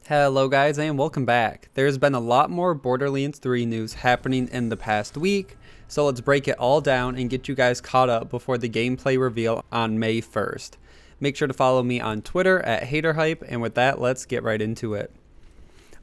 Hello guys and welcome back. There's been a lot more Borderlands 3 news happening in the past week, so let's break it all down and get you guys caught up before the gameplay reveal on May 1st. Make sure to follow me on Twitter at HayderHype, and with that, let's get right into it.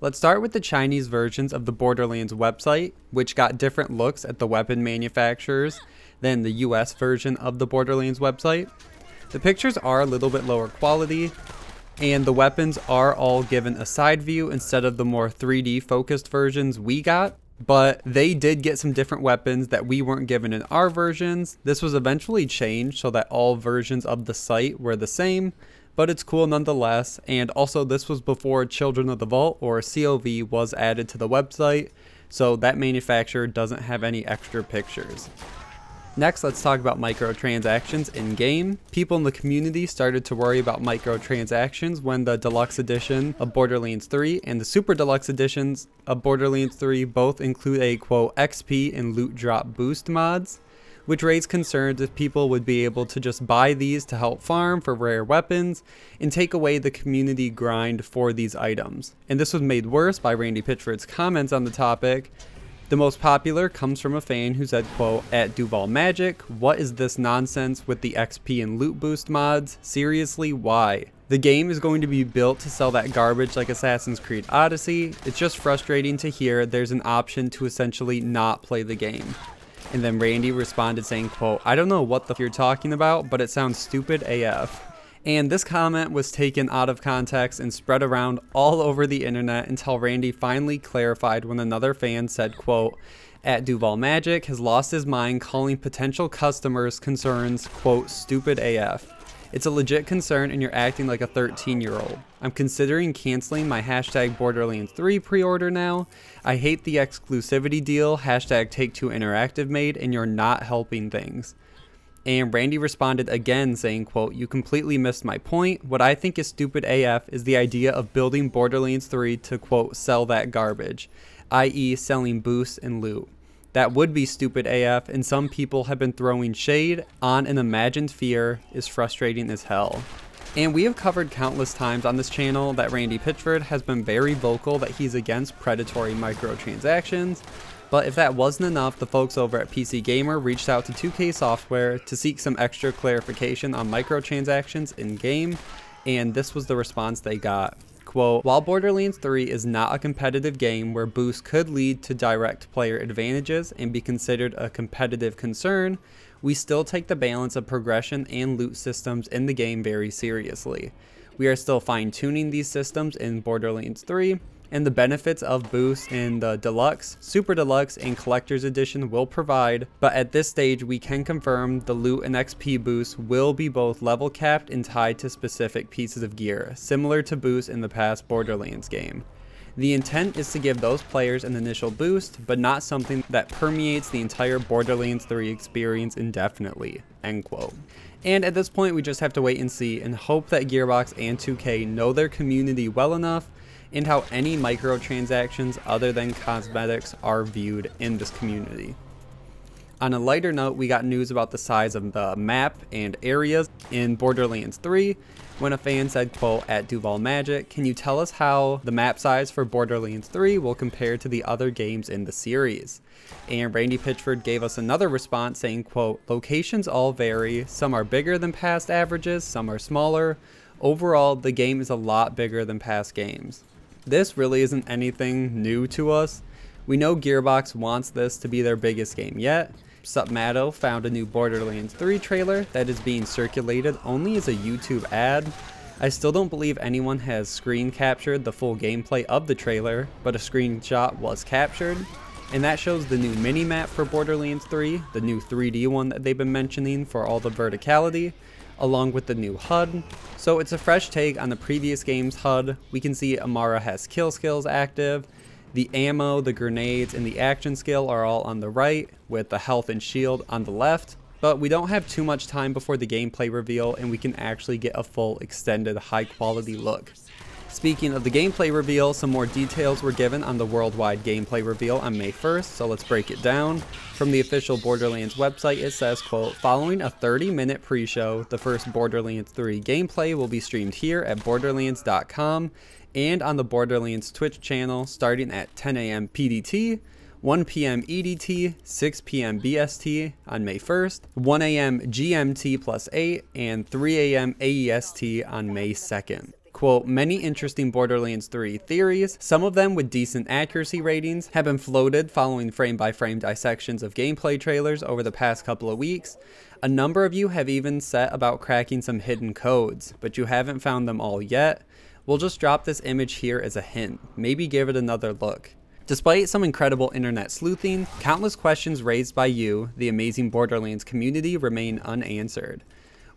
Let's start with the Chinese versions of the Borderlands website, which got different looks at the weapon manufacturers than the US version of the Borderlands website. The pictures are a little bit lower quality, and the weapons are all given a side view instead of the more 3D focused versions we got, but they did get some different weapons that we weren't given in our versions. This was eventually changed so that all versions of the site were the same, but it's cool nonetheless. And also, this was before Children of the Vault, or COV, was added to the website, so that manufacturer doesn't have any extra pictures. Next, let's talk about microtransactions in-game. People in the community started to worry about microtransactions when the Deluxe Edition of Borderlands 3 and the Super Deluxe Editions of Borderlands 3 both include a, quote, XP and loot drop boost mods, which raised concerns if people would be able to just buy these to help farm for rare weapons and take away the community grind for these items. And this was made worse by Randy Pitchford's comments on the topic. The most popular comes from a fan who said, quote, "At Duval Magic, what is this nonsense with the XP and loot boost mods? Seriously, why? The game is going to be built to sell that garbage like Assassin's Creed Odyssey. It's just frustrating to hear there's an option to essentially not play the game." And then Randy responded saying, quote, "I don't know what the f you're talking about, but it sounds stupid AF." And this comment was taken out of context and spread around all over the internet until Randy finally clarified when another fan said, quote, "At Duval Magic has lost his mind calling potential customers' concerns, quote, stupid AF. It's a legit concern and you're acting like a 13-year-old. I'm considering canceling my hashtag Borderlands 3 pre-order now. I hate the exclusivity deal hashtag Take-Two Interactive made, and you're not helping things." And Randy responded again saying, quote, "You completely missed my point. What I think is stupid AF is the idea of building Borderlands 3 to, quote, sell that garbage, i.e. selling boosts and loot. That would be stupid AF, and some people have been throwing shade on an imagined fear is frustrating as hell." And we have covered countless times on this channel that Randy Pitchford has been very vocal that he's against predatory microtransactions. But if that wasn't enough, the folks over at PC Gamer reached out to 2K Software to seek some extra clarification on microtransactions in-game, and this was the response they got. Quote, "While Borderlands 3 is not a competitive game where boosts could lead to direct player advantages and be considered a competitive concern, we still take the balance of progression and loot systems in the game very seriously. We are still fine-tuning these systems in Borderlands 3, and the benefits of boosts in the Deluxe, Super Deluxe, and Collector's Edition will provide, but at this stage we can confirm the loot and XP boosts will be both level capped and tied to specific pieces of gear, similar to boosts in the past Borderlands game. The intent is to give those players an initial boost, but not something that permeates the entire Borderlands 3 experience indefinitely," end quote. And at this point we just have to wait and see and hope that Gearbox and 2K know their community well enough and how any microtransactions other than cosmetics are viewed in this community. On a lighter note, we got news about the size of the map and areas in Borderlands 3 when a fan said, quote, "At Duval Magic, can you tell us how the map size for Borderlands 3 will compare to the other games in the series?" And Randy Pitchford gave us another response saying, quote, "Locations all vary. Some are bigger than past averages, some are smaller. Overall, the game is a lot bigger than past games." This really isn't anything new to us. We know Gearbox wants this to be their biggest game yet. Supmato found a new Borderlands 3 trailer that is being circulated only as a YouTube ad. I still don't believe anyone has screen captured the full gameplay of the trailer, but a screenshot was captured, and that shows the new mini-map for Borderlands 3, the new 3D one that they've been mentioning for all the verticality, along with the new HUD. So it's a fresh take on the previous game's HUD. We can see Amara has kill skills active. The ammo, the grenades, and the action skill are all on the right, with the health and shield on the left. But we don't have too much time before the gameplay reveal, and we can actually get a full extended high quality look. Speaking of the gameplay reveal, some more details were given on the worldwide gameplay reveal on May 1st, so let's break it down. From the official Borderlands website, it says, quote, "Following a 30-minute pre-show, the first Borderlands 3 gameplay will be streamed here at borderlands.com and on the Borderlands Twitch channel starting at 10 a.m. PDT, 1 p.m. EDT, 6 p.m. BST on May 1st, 1 a.m. GMT plus 8, and 3 a.m. AEST on May 2nd. Quote, many interesting Borderlands 3 theories, some of them with decent accuracy ratings, have been floated following frame-by-frame dissections of gameplay trailers over the past couple of weeks. A number of you have even set about cracking some hidden codes, but you haven't found them all yet. We'll just drop this image here as a hint. Maybe give it another look. Despite some incredible internet sleuthing, countless questions raised by you, the amazing Borderlands community, remain unanswered.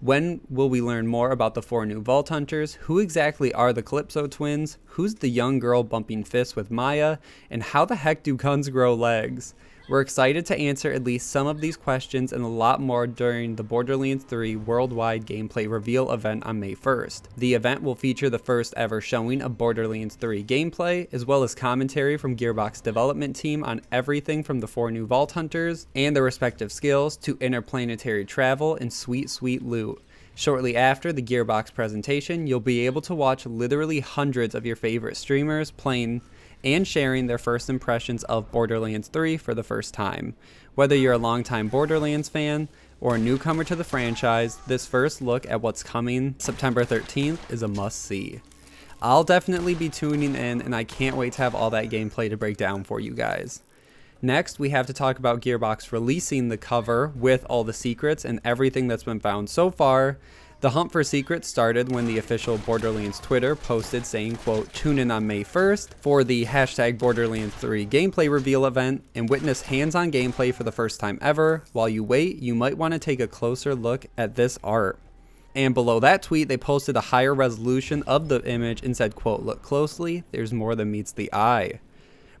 When will we learn more about the 4 new Vault Hunters? Who exactly are the Calypso twins? Who's the young girl bumping fists with Maya? And how the heck do guns grow legs? We're excited to answer at least some of these questions and a lot more during the Borderlands 3 worldwide gameplay reveal event on May 1st. The event will feature the first ever showing of Borderlands 3 gameplay, as well as commentary from Gearbox development team on everything from the 4 new Vault Hunters and their respective skills to interplanetary travel and sweet loot. Shortly after the Gearbox presentation, you'll be able to watch literally hundreds of your favorite streamers playing and sharing their first impressions of Borderlands 3 for the first time. Whether you're a longtime Borderlands fan or a newcomer to the franchise, this first look at what's coming September 13th is a must-see. I'll definitely be tuning in, and I can't wait to have all that gameplay to break down for you guys. Next, we have to talk about Gearbox releasing the cover with all the secrets and everything that's been found so far. The hunt for secrets started when the official Borderlands Twitter posted saying, quote, tune in on May 1st for the hashtag Borderlands 3 gameplay reveal event and witness hands-on gameplay for the first time ever. While you wait, you might want to take a closer look at this art. And below that tweet, they posted a higher resolution of the image and said, quote, look closely, there's more than meets the eye.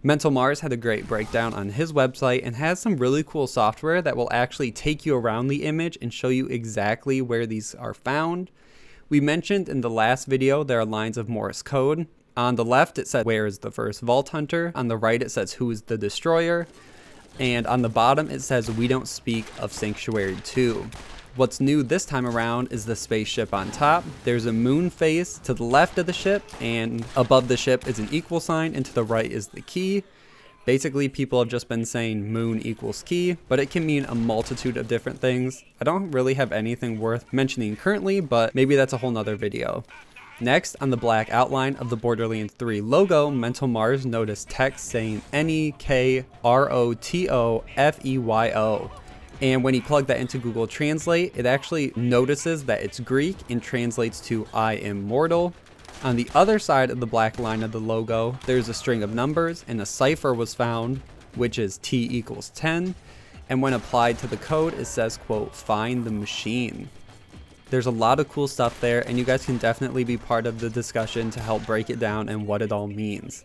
Mental Mars had a great breakdown on his website and has some really cool software that will actually take you around the image and show you exactly where these are found. We mentioned in the last video there are lines of Morse code. On the left it said where is the first Vault Hunter, on the right it says who is the Destroyer, and on the bottom it says we don't speak of Sanctuary 2. What's new this time around is the spaceship on top. There's a moon face to the left of the ship, and above the ship is an equal sign, and to the right is the key. Basically, people have just been saying moon equals key, but it can mean a multitude of different things. I don't really have anything worth mentioning currently, but maybe that's a whole nother video. Next, on the black outline of the Borderlands 3 logo, Mental Mars noticed text saying NEKROTOFEYO. And when he plugged that into Google Translate, it actually notices that it's Greek and translates to I am mortal. On the other side of the black line of the logo, there's a string of numbers and a cipher was found, which is T equals 10. And when applied to the code, it says, quote, find the machine. There's a lot of cool stuff there, and you guys can definitely be part of the discussion to help break it down and what it all means.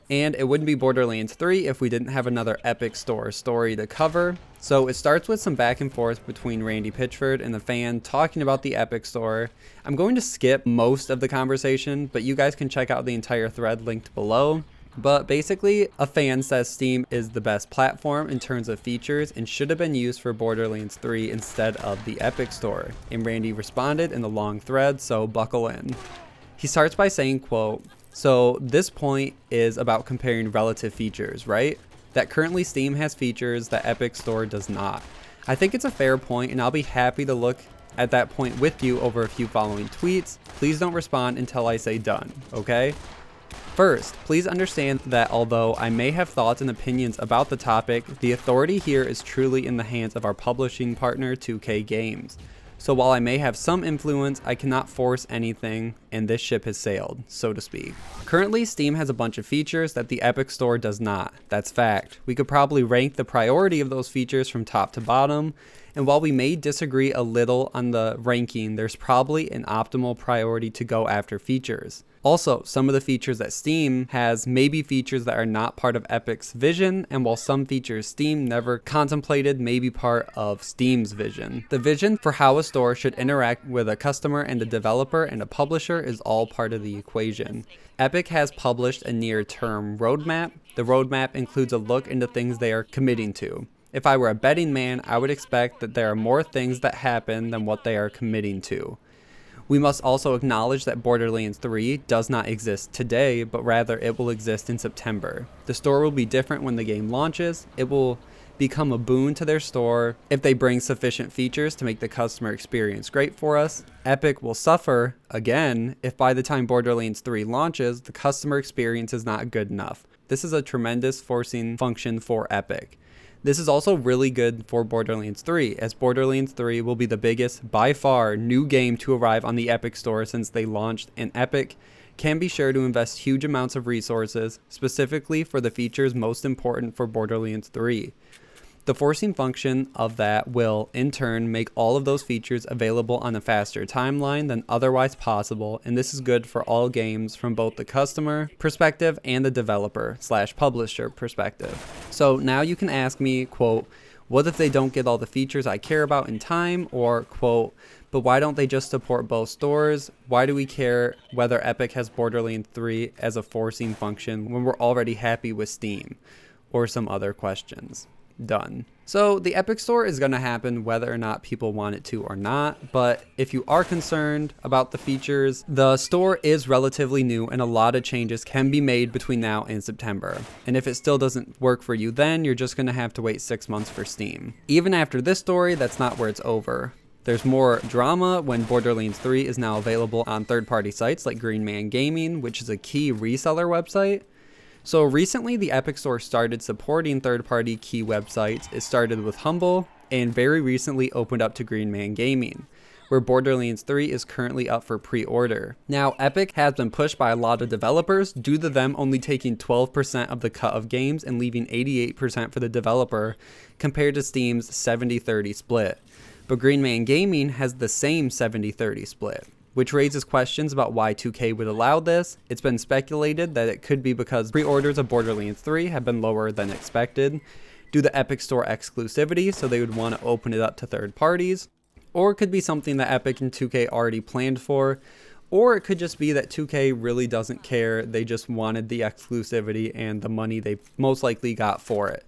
And it wouldn't be Borderlands 3 if we didn't have another epic store story to cover. So it starts with some back and forth between Randy Pitchford and the fan talking about the Epic Store. I'm going to skip most of the conversation, but you guys can check out the entire thread linked below. But basically, a fan says Steam is the best platform in terms of features and should have been used for Borderlands 3 instead of the Epic Store. And Randy responded in a long thread, so buckle in. He starts by saying, quote, so this point is about comparing relative features, right? That currently Steam has features that Epic Store does not. I think it's a fair point, and I'll be happy to look at that point with you over a few following tweets. Please don't respond until I say done, okay? First, please understand that although I may have thoughts and opinions about the topic, the authority here is truly in the hands of our publishing partner, 2K Games. So while I may have some influence, I cannot force anything, and this ship has sailed, so to speak. Currently, Steam has a bunch of features that the Epic Store does not. That's fact. We could probably rank the priority of those features from top to bottom, and while we may disagree a little on the ranking, there's probably an optimal priority to go after features. Also, some of the features that Steam has may be features that are not part of Epic's vision, and while some features Steam never contemplated may be part of Steam's vision. The vision for how a store should interact with a customer and a developer and a publisher is all part of the equation. Epic has published a near-term roadmap. The roadmap includes a look into things they are committing to. If I were a betting man, I would expect that there are more things that happen than what they are committing to. We must also acknowledge that Borderlands 3 does not exist today, but rather it will exist in September. The store will be different when the game launches. It will become a boon to their store if they bring sufficient features to make the customer experience great for us. Epic will suffer, again, if by the time Borderlands 3 launches, the customer experience is not good enough. This is a tremendous forcing function for Epic. This is also really good for Borderlands 3, as Borderlands 3 will be the biggest, by far, new game to arrive on the Epic Store since they launched, and Epic can be sure to invest huge amounts of resources, specifically for the features most important for Borderlands 3. The forcing function of that will, in turn, make all of those features available on a faster timeline than otherwise possible, and this is good for all games from both the customer perspective and the developer/publisher perspective. So now you can ask me, quote, what if they don't get all the features I care about in time? Or, quote, but why don't they just support both stores? Why do we care whether Epic has Borderlands 3 as a forcing function when we're already happy with Steam? Or some other questions. Done. So the Epic Store is going to happen whether or not people want it to or not, but if you are concerned about the features, the store is relatively new and a lot of changes can be made between now and September. And if it still doesn't work for you then, you're just going to have to wait 6 months for Steam. Even after this story, that's not where it's over. There's more drama when Borderlands 3 is now available on third-party sites like Green Man Gaming, which is a key reseller website. So recently, the Epic Store started supporting third-party key websites. It started with Humble and very recently opened up to Green Man Gaming, where Borderlands 3 is currently up for pre-order. Now, Epic has been pushed by a lot of developers due to them only taking 12% of the cut of games and leaving 88% for the developer, compared to Steam's 70-30 split. But Green Man Gaming has the same 70-30 split, which raises questions about why 2K would allow this. It's been speculated that it could be because pre-orders of Borderlands 3 have been lower than expected due to Epic Store exclusivity, so they would want to open it up to third parties. Or it could be something that Epic and 2K already planned for. Or it could just be that 2K really doesn't care, they just wanted the exclusivity and the money they most likely got for it.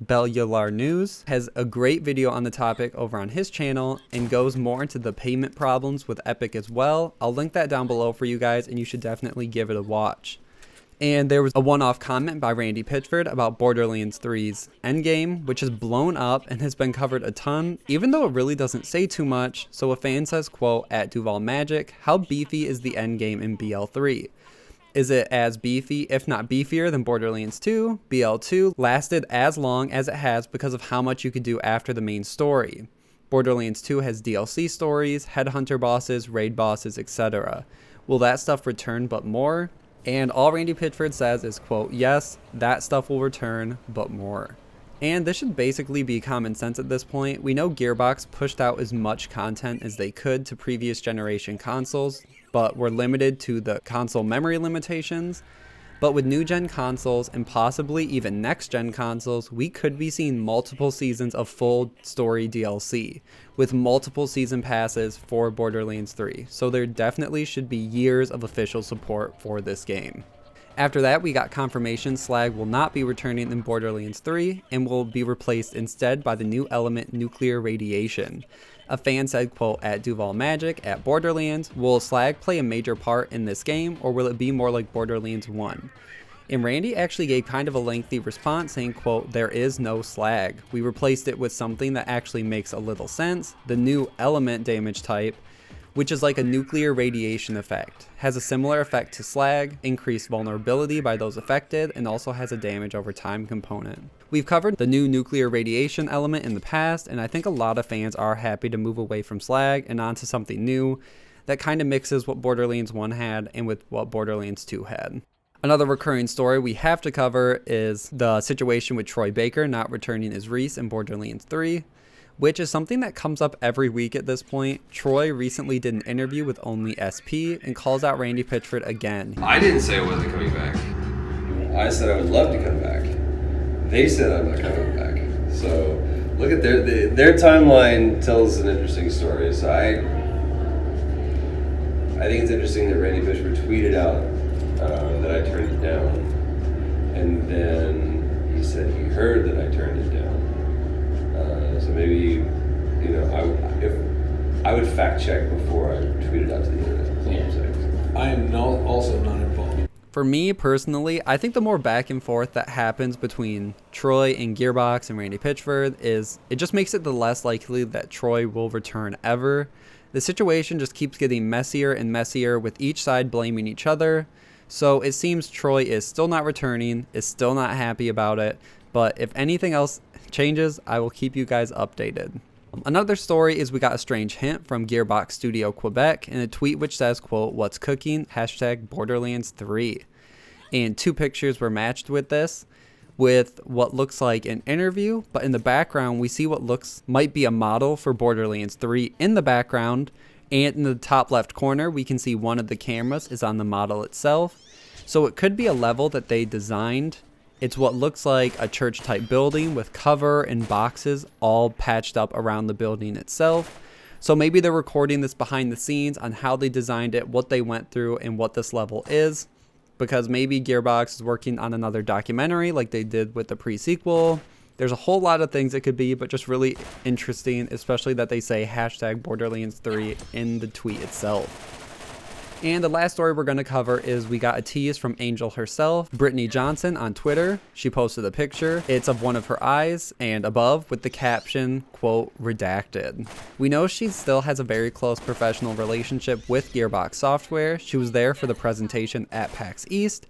Bellular News has a great video on the topic over on his channel and goes more into the payment problems with Epic as well. I'll link that down below for you guys and you should definitely give it a watch. And there was a one-off comment by Randy Pitchford about Borderlands 3's Endgame, which has blown up and has been covered a ton, even though it really doesn't say too much. So a fan says, quote, at Duval Magic, how beefy is the Endgame in BL3? Is it as beefy, if not beefier, than Borderlands 2? BL2 lasted as long as it has because of how much you could do after the main story. Borderlands 2 has DLC stories, headhunter bosses, raid bosses, etc. Will that stuff return but more? And all Randy Pitchford says is, quote, yes, that stuff will return, but more. And this should basically be common sense at this point. We know Gearbox pushed out as much content as they could to previous generation consoles, but were limited to the console memory limitations. But with new gen consoles and possibly even next gen consoles, we could be seeing multiple seasons of full story DLC with multiple season passes for Borderlands 3. So there definitely should be years of official support for this game. After that, we got confirmation Slag will not be returning in Borderlands 3 and will be replaced instead by the new element nuclear radiation. A fan said, quote, at Duval Magic, at Borderlands, will Slag play a major part in this game or will it be more like Borderlands 1? And Randy actually gave kind of a lengthy response saying, quote, there is no Slag. We replaced it with something that actually makes a little sense, the new element damage type, which is like a nuclear radiation effect. Has a similar effect to Slag, increased vulnerability by those affected, and also has a damage over time component. We've covered the new nuclear radiation element in the past, and I think a lot of fans are happy to move away from Slag and onto something new that kind of mixes what Borderlands 1 had and with what Borderlands 2 had. Another recurring story we have to cover is the situation with Troy Baker not returning as Reese in Borderlands 3. Which is something that comes up every week at this point. Troy recently did an interview with Only SP and calls out Randy Pitchford again. I didn't say I wasn't coming back. I said I would love to come back. They said I'm not coming back. So look at their timeline tells an interesting story. So I think it's interesting that Randy Pitchford tweeted out that I turned it down, and then he said he heard that I turned it down. So maybe, if I would fact check before I tweet it out to the internet. That's all I'm saying. I am also not involved. For me personally, I think the more back and forth that happens between Troy and Gearbox and Randy Pitchford it just makes it the less likely that Troy will return ever. The situation just keeps getting messier and messier with each side blaming each other. So it seems Troy is still not returning, is still not happy about it, but if anything else changes, I will keep you guys updated. Another story is we got a strange hint from Gearbox Studio Quebec in a tweet which says, quote, "What's cooking? Hashtag Borderlands 3. And 2 pictures were matched with this, with what looks like an interview, but in the background we see what might be a model for Borderlands 3 in the background, and in the top left corner we can see one of the cameras is on the model itself. So it could be a level that they designed. It's what looks like a church type building with cover and boxes all patched up around the building itself. So maybe they're recording this behind the scenes on how they designed it, what they went through, and what this level is. Because maybe Gearbox is working on another documentary like they did with the pre-sequel. There's a whole lot of things it could be, but just really interesting, especially that they say hashtag Borderlands 3 in the tweet itself. And the last story we're going to cover is we got a tease from Angel herself, Brittany Johnson, on Twitter. She posted a picture. It's of one of her eyes and above with the caption, quote, "redacted." We know she still has a very close professional relationship with Gearbox Software. She was there for the presentation at PAX East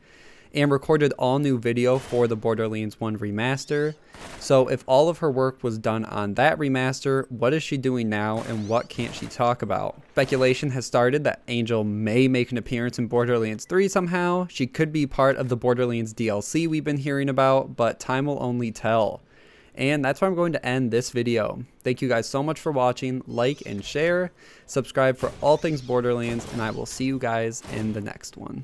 and recorded all new video for the Borderlands 1 remaster. So if all of her work was done on that remaster, what is she doing now and what can't she talk about? Speculation has started that Angel may make an appearance in Borderlands 3 somehow. She could be part of the Borderlands DLC we've been hearing about, but time will only tell. And that's where I'm going to end this video. Thank you guys so much for watching. Like and share, subscribe for all things Borderlands, and I will see you guys in the next one.